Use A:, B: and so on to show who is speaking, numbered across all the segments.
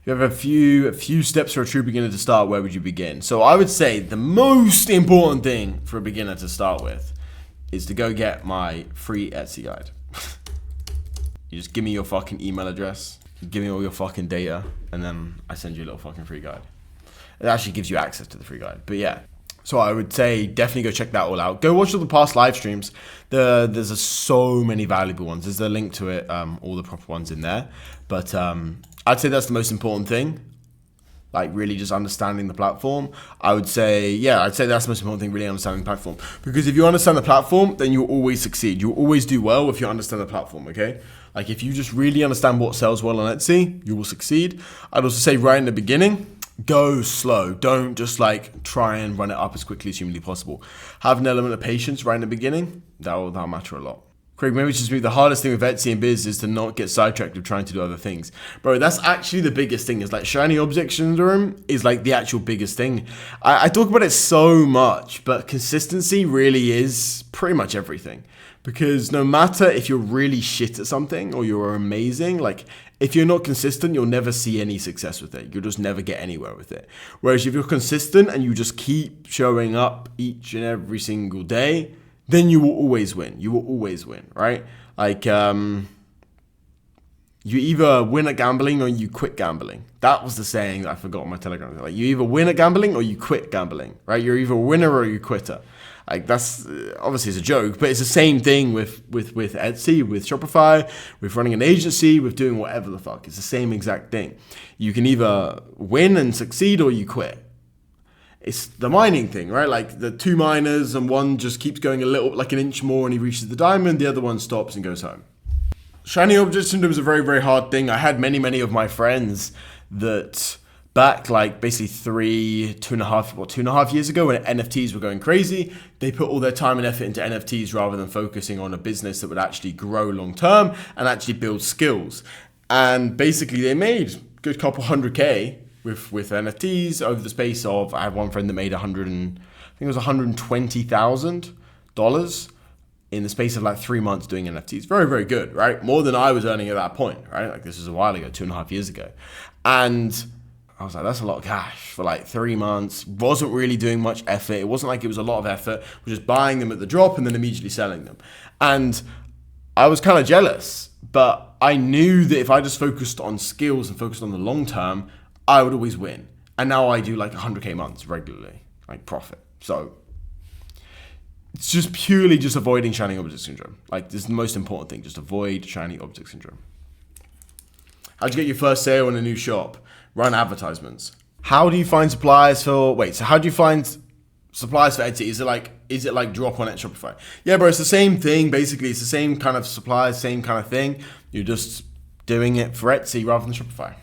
A: If you have a few steps for a true beginner to start, where would you begin? So I would say the most important thing for a beginner to start with is to go get my free Etsy guide. You just give me your fucking email address, give me all your fucking data, and then I send you a little fucking free guide. It actually gives you access to the free guide. But yeah, so I would say definitely go check that all out. Go watch all the past live streams. There's so many valuable ones. There's a link to it, all the proper ones in there. But I'd say that's the most important thing. Like really just understanding the platform. I'd say that's the most important thing, really understanding the platform. Because if you understand the platform, then you'll always succeed. You'll always do well if you understand the platform, okay? Like if you just really understand what sells well on Etsy, you will succeed. I'd also say right in the beginning, go slow. Don't just like try and run it up as quickly as humanly possible. Have an element of patience right in the beginning. That'll matter a lot. Craig, maybe it's just me. The hardest thing with Etsy and biz is to not get sidetracked with trying to do other things. Bro, that's actually the biggest thing. Is like shiny object syndrome is like the actual biggest thing. I talk about it so much, but consistency really is pretty much everything. Because no matter if you're really shit at something or you're amazing, like if you're not consistent, you'll never see any success with it. You'll just never get anywhere with it. Whereas if you're consistent and you just keep showing up each and every single day, then you will always win. You will always win, right? Like, you either win at gambling or you quit gambling. That was the saying that I forgot on my Telegram. Like, you either win at gambling or you quit gambling, right? You're either a winner or you quitter. Like, that's obviously it's a joke, but it's the same thing with Etsy, with Shopify, with running an agency, with doing whatever the fuck. It's the same exact thing. You can either win and succeed or you quit. It's the mining thing, right? Like the two miners and one just keeps going a little, like an inch more and he reaches the diamond. The other one stops and goes home. Shiny object syndrome is a very, very hard thing. I had many of my friends that back like basically 2.5 years ago when NFTs were going crazy, they put all their time and effort into NFTs rather than focusing on a business that would actually grow long term and actually build skills. And basically they made a good couple 100K with NFTs over the space of, I have one friend that made $120,000 in the space of like 3 months doing NFTs. Very, very good, right? More than I was earning at that point, right? Like this was a while ago, 2.5 years ago. And I was like, that's a lot of cash for like 3 months. Wasn't really doing much effort. It wasn't like it was a lot of effort. We're just buying them at the drop and then immediately selling them. And I was kind of jealous, but I knew that if I just focused on skills and focused on the long term, I would always win. And now I do like 100K months regularly, like profit. So it's just purely just avoiding shiny object syndrome. Like this is the most important thing. Just avoid shiny object syndrome. How'd you get your first sale in a new shop? Run advertisements. How do you find suppliers for, how do you find suppliers for Etsy? Is it like drop on at Shopify? Yeah, bro, it's the same thing. Basically, it's the same kind of suppliers, same kind of thing. You're just doing it for Etsy rather than Shopify.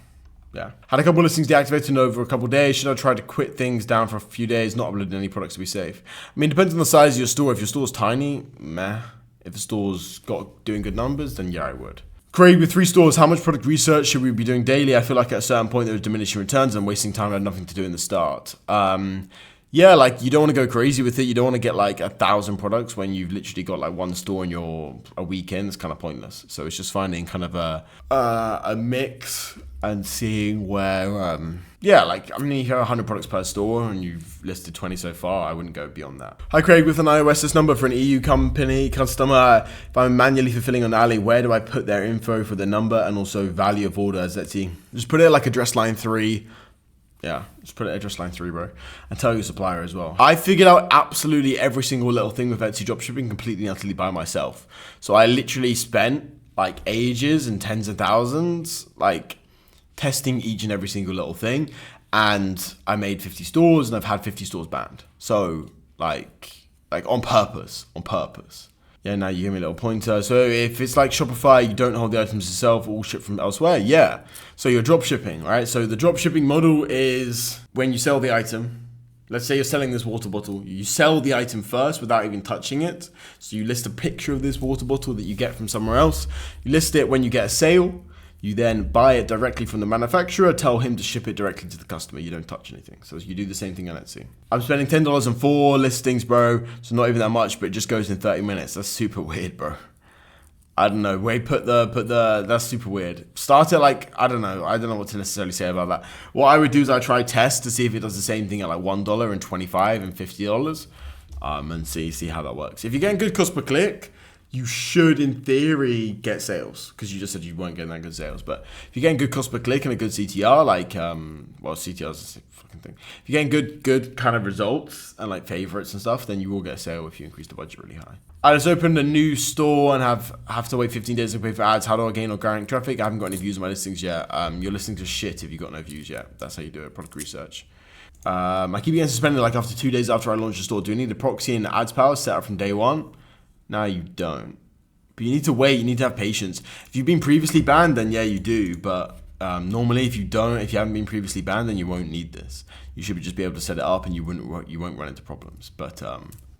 A: Yeah. Had a couple of listings deactivated over a couple of days. Should I try to quit things down for a few days, not uploading any products to be safe? I mean, it depends on the size of your store. If your store's tiny, meh. If the store's doing good numbers, then yeah, I would. Craig, with 3 stores, how much product research should we be doing daily? I feel like at a certain point there was diminishing returns and wasting time. I had nothing to do in the start. Yeah, like you don't want to go crazy with it. You don't want to get like 1,000 products when you've literally got like 1 store and you're a weekend. It's kind of pointless. So it's just finding kind of a mix and seeing where, like, I mean, you have 100 products per store and you've listed 20 so far. I wouldn't go beyond that. Hi, Craig, with an iOS number for an EU company customer, if I'm manually fulfilling on Ali, where do I put their info for the number and also value of order as Etsy? Just put it like address line 3. Yeah, just put it address line 3, bro. And tell your supplier as well. I figured out absolutely every single little thing with Etsy dropshipping completely and utterly by myself. So I literally spent like ages and tens of thousands, like testing each and every single little thing. And I made 50 stores and I've had 50 stores banned. So like on purpose. Yeah, now you give me a little pointer. So if it's like Shopify, you don't hold the items yourself, all shipped from elsewhere. Yeah. So you're drop shipping, right? So the drop shipping model is when you sell the item. Let's say you're selling this water bottle. You sell the item first without even touching it. So you list a picture of this water bottle that you get from somewhere else. You list it when you get a sale. You then buy it directly from the manufacturer, tell him to ship it directly to the customer. You don't touch anything. So you do the same thing on Etsy. I'm spending $10 on 4 listings, bro. So not even that much, but it just goes in 30 minutes. That's super weird, bro. I don't know. Wait, put the. That's super weird. Start it like I don't know. I don't know what to necessarily say about that. What I would do is I try test to see if it does the same thing at like $1 and $25 and $50, and see how that works. If you're getting good cost per click, you should, in theory, get sales because you just said you weren't getting that good sales. But if you're getting good cost per click and a good CTR, like CTR is a fucking thing. If you're getting good kind of results and like favorites and stuff, then you will get a sale if you increase the budget really high. I just opened a new store and have to wait 15 days to pay for ads. How do I gain organic traffic? I haven't got any views on my listings yet. You're listening to shit if you've got no views yet. That's how you do it. Product research. I keep getting suspended like after 2 days after I launch the store. Do you need a proxy and ads power set up from day one? No, you don't. But you need to wait. You need to have patience. If you've been previously banned, then yeah, you do. But normally, if you haven't been previously banned, then you won't need this. You should just be able to set it up, and you won't run into problems. But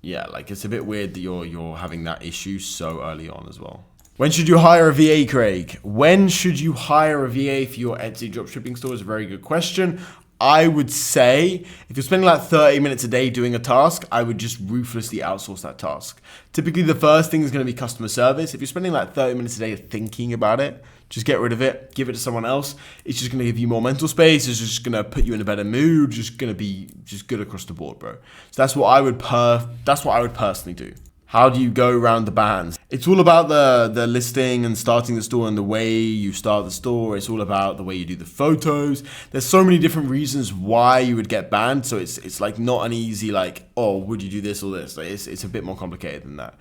A: yeah, like it's a bit weird that you're having that issue so early on as well. When should you hire a VA, Craig? When should you hire a VA for your Etsy dropshipping store is a very good question. I would say if you're spending like 30 minutes a day doing a task, I would just ruthlessly outsource that task. Typically, the first thing is going to be customer service. If you're spending like 30 minutes a day thinking about it, just get rid of it, give it to someone else. It's just going to give you more mental space. It's just going to put you in a better mood. Just going to be just good across the board, bro. So that's what I would personally do. How do you go around the bans? It's all about the listing and starting the store and the way you start the store. It's all about the way you do the photos. There's so many different reasons why you would get banned. So it's like not an easy like, oh, would you do this or this? Like it's a bit more complicated than that.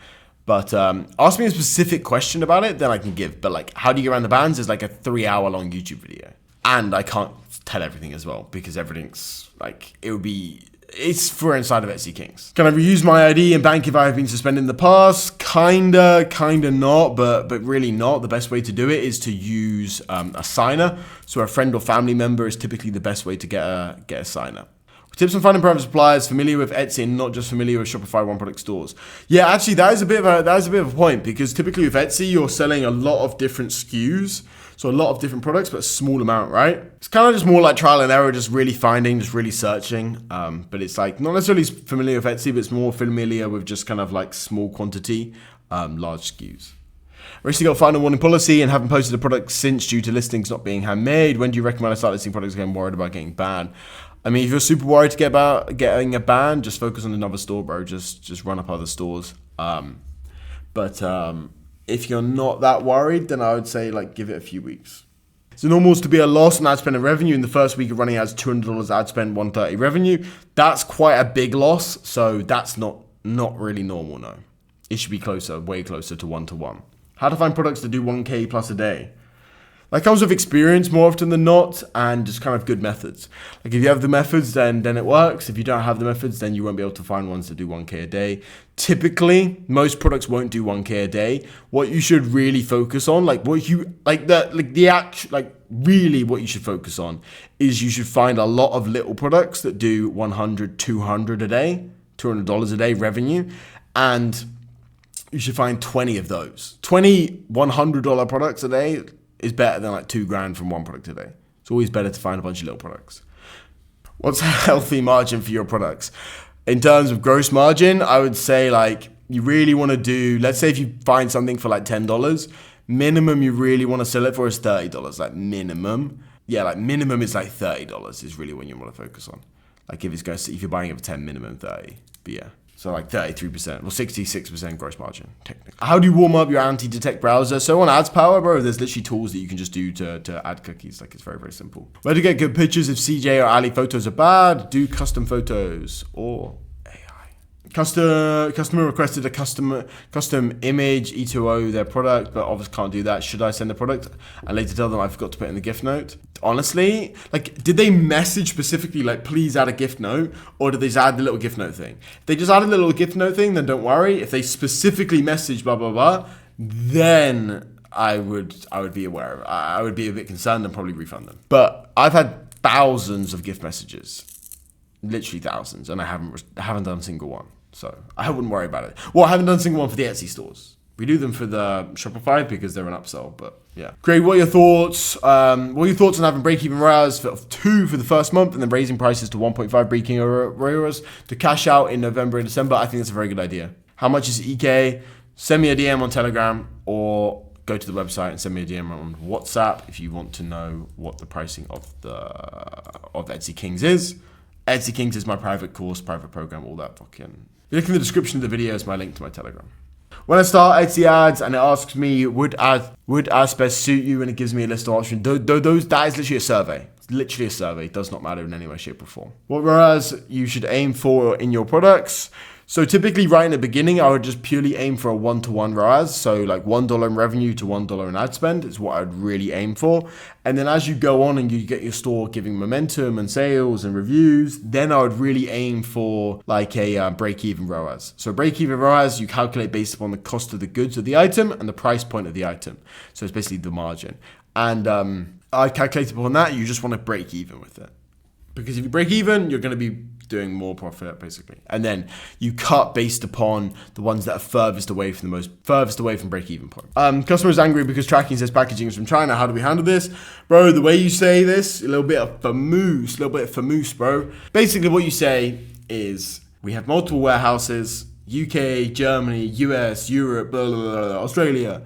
A: But ask me a specific question about it, then I can give. But like, how do you get around the bans is like a 3-hour long YouTube video. And I can't tell everything as well because everything's like, it's for inside of Etsy Kings. Can I reuse my ID and bank if I have been suspended in the past? Kinda not, but really not. The best way to do it is to use a signer. So a friend or family member is typically the best way to get a signer. Tips on finding private suppliers, familiar with Etsy and not just familiar with Shopify one-product stores. Yeah, actually, that is a bit of a point because typically with Etsy, you're selling a lot of different SKUs. So a lot of different products, but a small amount, right? It's kind of just more like trial and error, just really finding, just really searching. But it's like not necessarily familiar with Etsy, but it's more familiar with just kind of like small quantity, large SKUs. Recently got a final warning policy and haven't posted a product since due to listings not being handmade. When do you recommend I start listing products again? Worried about getting banned? I mean, if you're super worried to get about getting a ban, just focus on another store, bro. Just run up other stores. If you're not that worried, then I would say like give it a few weeks. So normal is to be a loss on ad spend and revenue in the first week of running ads, $200 ad spend, $130 revenue. That's quite a big loss. So that's not really normal, no. It should be closer, way closer to 1-to-1. How to find products that do 1K plus a day? That comes with experience more often than not and just kind of good methods. Like if you have the methods, then it works. If you don't have the methods, then you won't be able to find ones that do 1K a day. Typically, most products won't do 1K a day. What you should really focus on, really what you should focus on is you should find a lot of little products that do 100, 200 a day, $200 a day revenue. And you should find 20 of those. 20 $100 products a day is better than like $2,000 from one product a day. It's always better to find a bunch of little products. What's a healthy margin for your products? In terms of gross margin, I would say like you really want to do, let's say if you find something for like $10, minimum you really want to sell it for is $30, like minimum. Yeah, like minimum is like $30 is really what you want to focus on. Like if you're buying it for 10, minimum 30, but yeah. So like 33%, well 66% gross margin, technically. How do you warm up your anti-detect browser? So on Ads Power, bro, there's literally tools that you can just do to add cookies. Like it's very, very simple. Where to get good pictures if CJ or Ali photos are bad? Do custom photos or AI. Customer requested a custom image, E2O their product, but obviously can't do that. Should I send the product? And later tell them I forgot to put in the gift note. Honestly, like, did they message specifically like, please add a gift note, or did they just add the little gift note thing? If they just added the little gift note thing, then don't worry. If they specifically message blah blah blah, then I would be aware of it. I would be a bit concerned and probably refund them. But I've had thousands of gift messages, literally thousands, and I haven't done a single one. So I wouldn't worry about it. Well, I haven't done a single one for the Etsy stores. We do them for the Shopify because they're an upsell, but yeah. Craig, what are your thoughts? What are your thoughts on having break-even ROAS of 2 for the first month and then raising prices to 1.5 break-even ROAS to cash out in November and December? I think that's a very good idea. How much is EK? Send me a DM on Telegram or go to the website and send me a DM on WhatsApp if you want to know what the pricing of Etsy Kings is. Etsy Kings is my private course, private program, all that fucking. If you look in the description of the video, it's my link to my Telegram. When I start Etsy ads and it asks me, would ads best suit you, and it gives me a list of options, that is literally a survey. It's literally a survey. It does not matter in any way, shape, or form. What ROAS you should aim for in your products? So typically right in the beginning, I would just purely aim for a 1-to-1 ROAS. So like $1 in revenue to $1 in ad spend is what I'd really aim for. And then as you go on and you get your store giving momentum and sales and reviews, then I would really aim for like a break-even ROAS. So break-even ROAS, you calculate based upon the cost of the goods of the item and the price point of the item. So it's basically the margin. And I calculate upon that, you just want to break even with it. Because if you break even, you're going to be doing more profit, basically. And then you cut based upon the ones that are furthest away from break-even point. Customer's angry because tracking says packaging is from China. How do we handle this? Bro, the way you say this, a little bit of famous, bro. Basically, what you say is, we have multiple warehouses, UK, Germany, US, Europe, blah, blah, blah, Australia,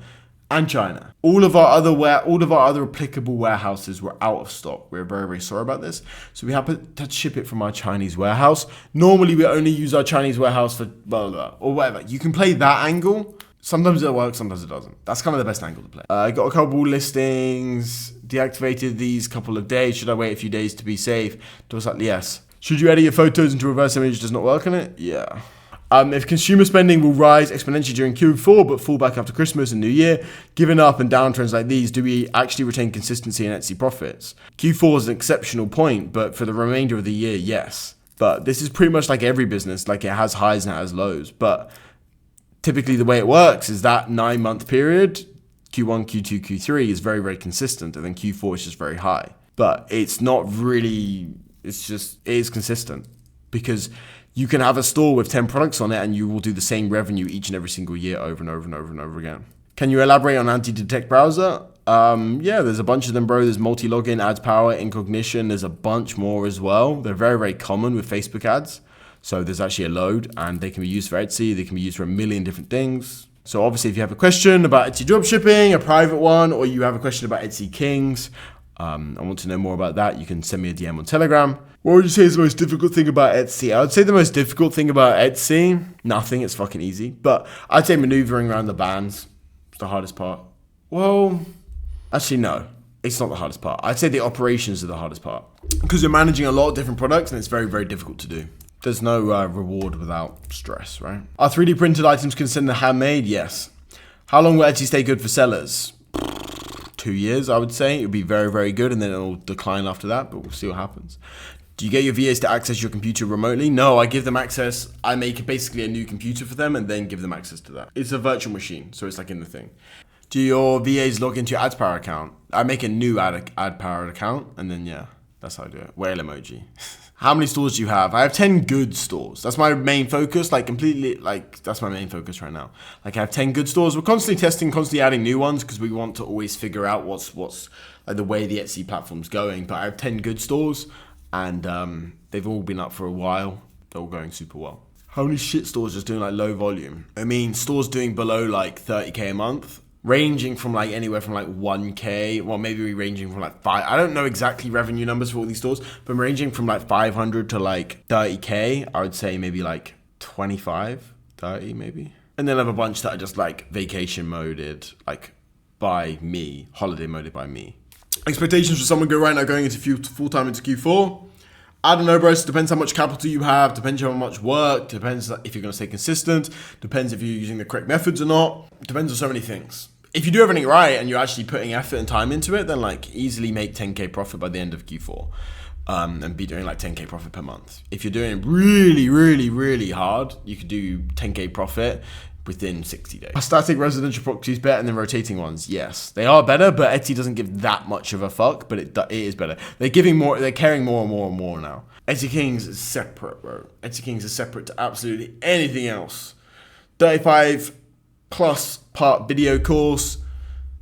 A: and China. All of our other applicable warehouses were out of stock. We're very, very sorry about this. So we have to ship it from our Chinese warehouse. Normally we only use our Chinese warehouse for blah, blah, blah, or whatever. You can play that angle. Sometimes it works, sometimes it doesn't. That's kind of the best angle to play. I got a couple listings, deactivated these couple of days. Should I wait a few days to be safe? Yes. Should you edit your photos into reverse image? Does not work on it? Yeah. If consumer spending will rise exponentially during Q4 but fall back after Christmas and New Year, given up and downtrends like these, do we actually retain consistency in Etsy profits? Q4 is an exceptional point, but for the remainder of the year, yes. But this is pretty much like every business, like it has highs and it has lows. But typically the way it works is that 9-month period, Q1, Q2, Q3 is very, very consistent, and then Q4 is just very high. But it's not really, it is consistent, because you can have a store with 10 products on it and you will do the same revenue each and every single year over and over and over and over again. Can you elaborate on anti-detect browser? Yeah, there's a bunch of them, bro. There's multi-login, ads power, incognition. There's a bunch more as well. They're very, very common with Facebook ads. So there's actually a load, and they can be used for Etsy. They can be used for a million different things. So obviously if you have a question about Etsy dropshipping, a private one, or you have a question about Etsy Kings, I want to know more about that, you can send me a DM on Telegram. What would you say is the most difficult thing about Etsy? I would say the most difficult thing about Etsy, nothing, it's fucking easy. But I'd say maneuvering around the bans is the hardest part. Well, actually no, it's not the hardest part. I'd say the operations are the hardest part, because you're managing a lot of different products and it's very, very difficult to do. There's no reward without stress, right? Are 3D printed items considered handmade? Yes. How long will Etsy stay good for sellers? 2 years, I would say. It would be very, very good, and then it'll decline after that, but we'll see what happens. Do you get your VAs to access your computer remotely? No, I give them access. I make basically a new computer for them and then give them access to that. It's a virtual machine, so it's like in the thing. Do your VAs log into your AdPower account? I make a new AdPower account, and then yeah, that's how I do it. Whale emoji. How many stores do you have? I have 10 good stores. That's my main focus, that's my main focus right now. Like, I have 10 good stores. We're constantly testing, constantly adding new ones, because we want to always figure out what's like the way the Etsy platform's going. But I have 10 good stores, and they've all been up for a while. They're all going super well. How many shit stores just doing like low volume? I mean, stores doing below like 30K a month, ranging from like anywhere from like 1K, well, maybe ranging from like 5. I don't know exactly revenue numbers for all these stores, but ranging from like 500 to like 30K, I would say maybe like 25, 30 maybe. And then I have a bunch that are just like vacation moded, like by me, holiday moded by me. Expectations for someone going into full-time into Q4? I don't know, bro. It depends how much capital you have, depends how much work, depends if you're going to stay consistent, depends if you're using the correct methods or not, depends on so many things. If you do everything right and you're actually putting effort and time into it, then like easily make 10K profit by the end of Q4 and be doing like 10K profit per month. If you're doing it really, really, really hard, you could do 10K profit within 60 days. Are static residential properties better than rotating ones? Yes, they are better, but Etsy doesn't give that much of a fuck, but it is better. They're giving more, they're caring more and more and more now. Etsy Kings is separate, bro. Etsy Kings is separate to absolutely anything else. 35 plus part video course,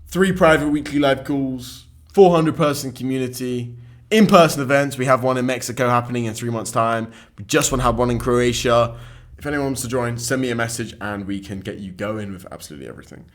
A: 3 private weekly live calls, 400 person community, in-person events. We have one in Mexico happening in 3 months' time. We just want to have one in Croatia. If anyone wants to join, send me a message and we can get you going with absolutely everything.